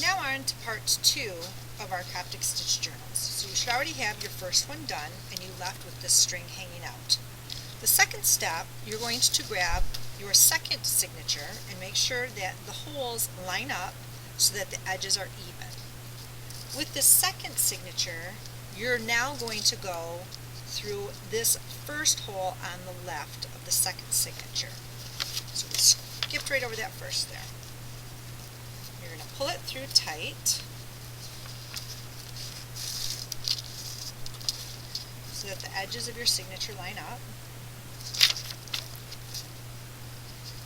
Now on to part 2 of our Coptic stitch journals. So you should already have your first one done and you left with this string hanging out. The second step, you're going to grab your second signature and make sure that the holes line up so that the edges are even. With the second signature, you're now going to go through this first hole on the left of the second signature. So we skipped right over that first there. You're going to pull it through tight so that the edges of your signature line up.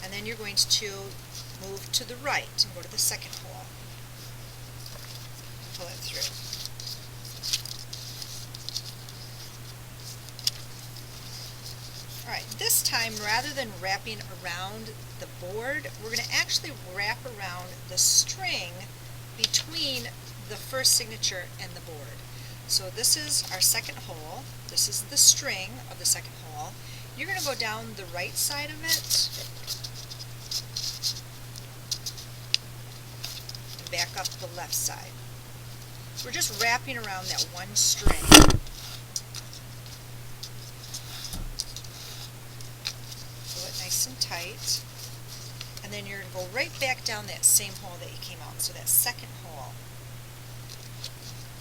And then you're going to move to the right and go to the second hole. Pull it through. Alright, this time rather than wrapping around the board, we're going to actually wrap around the string between the first signature and the board. So this is our second hole. This is the string of the second hole. You're going to go down the right side of it and back up the left side. We're just wrapping around that one string. Pull it nice and tight. And then you're going to go right back down that same hole that you came out, so that second hole.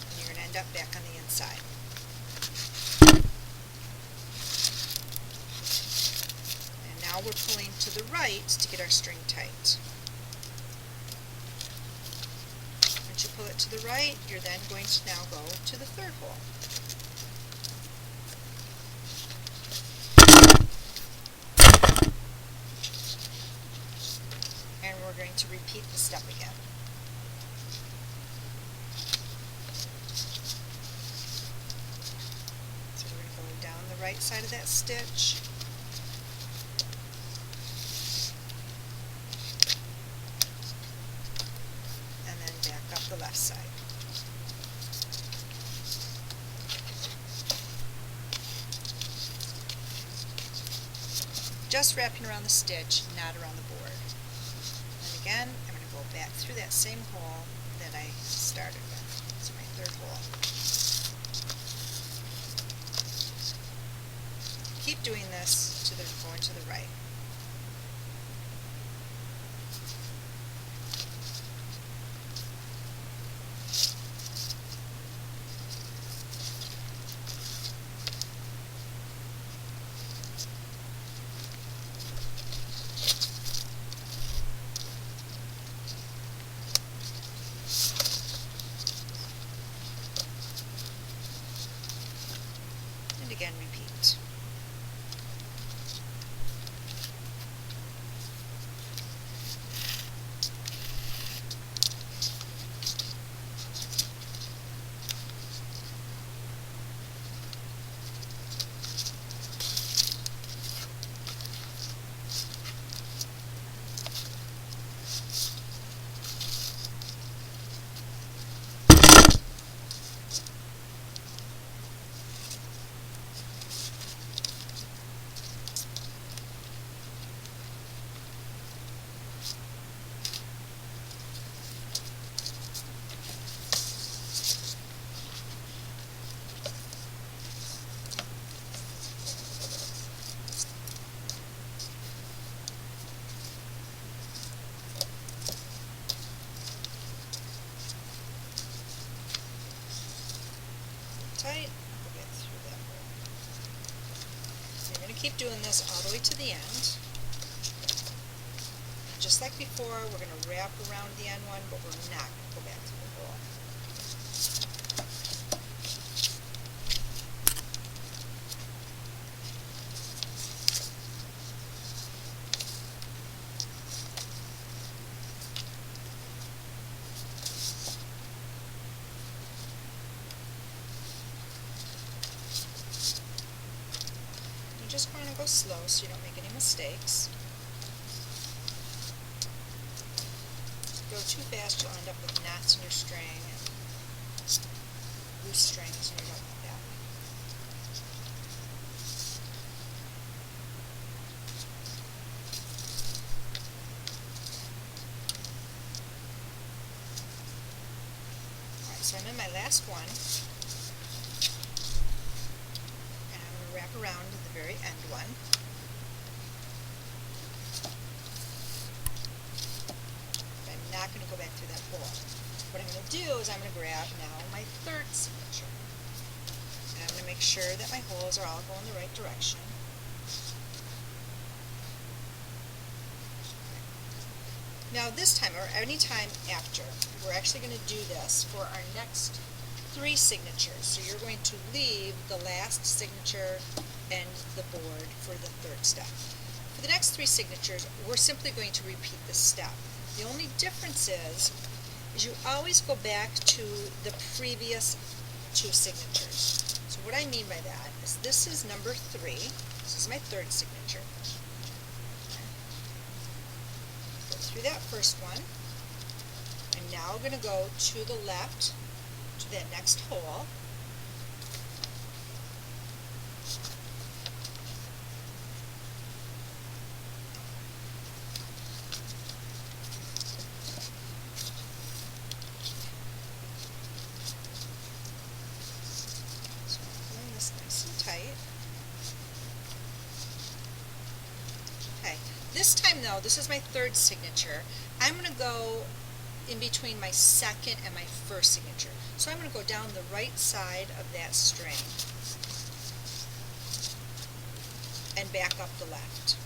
And you're going to end up back on the inside. And now we're pulling to the right to get our string tight. Once you pull it to the right, you're then going to now go to the third hole. And we're going to repeat the step again. So we're going to go down the right side of that stitch. And then back up the left side. Just wrapping around the stitch, not around the board. And again, I'm going to go back through that same hole that I started with. It's my third hole. Keep doing this to going to the right. And again repeat. Tight, we'll get through that hole. So you're going to keep doing this all the way to the end. Just like before, we're going to wrap around the end one, but we're not going to go back through the hole. You just want to go slow so you don't make any mistakes. If you go too fast, you'll end up with knots in your string and loose strings, and you don't want that. So I'm in my last one, and I'm going to wrap around to the very end one. But I'm not going to go back through that hole. What I'm going to do is I'm going to grab now my third signature. And I'm going to make sure that my holes are all going the right direction. Now this time, or any time after, we're actually going to do this for our next 3 signatures. So you're going to leave the last signature and the board for the third step. For the next 3 signatures, we're simply going to repeat this step. The only difference is you always go back to the previous 2 signatures. So what I mean by that is this is number 3. This is my third signature. Through that first one. I'm now going to go to the left to that next hole. So I'm pulling this nice and tight. Okay. This time though, this is my third signature. I'm going to go in between my second and my first signature. So I'm going to go down the right side of that string and back up the left.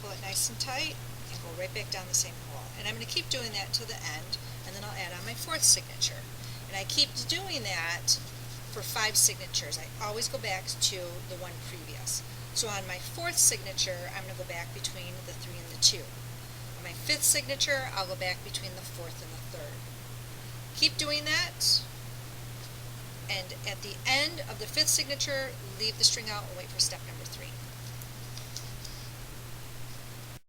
Pull it nice and tight and go right back down the same hole. And I'm going to keep doing that till the end, and then I'll add on my fourth signature. And I keep doing that for 5 signatures. I always go back to the one previous. So on my fourth signature, I'm going to go back between the 3 and the 2. On my fifth signature, I'll go back between the fourth and the third. Keep doing that, and at the end of the fifth signature, leave the string out and wait for step number 3.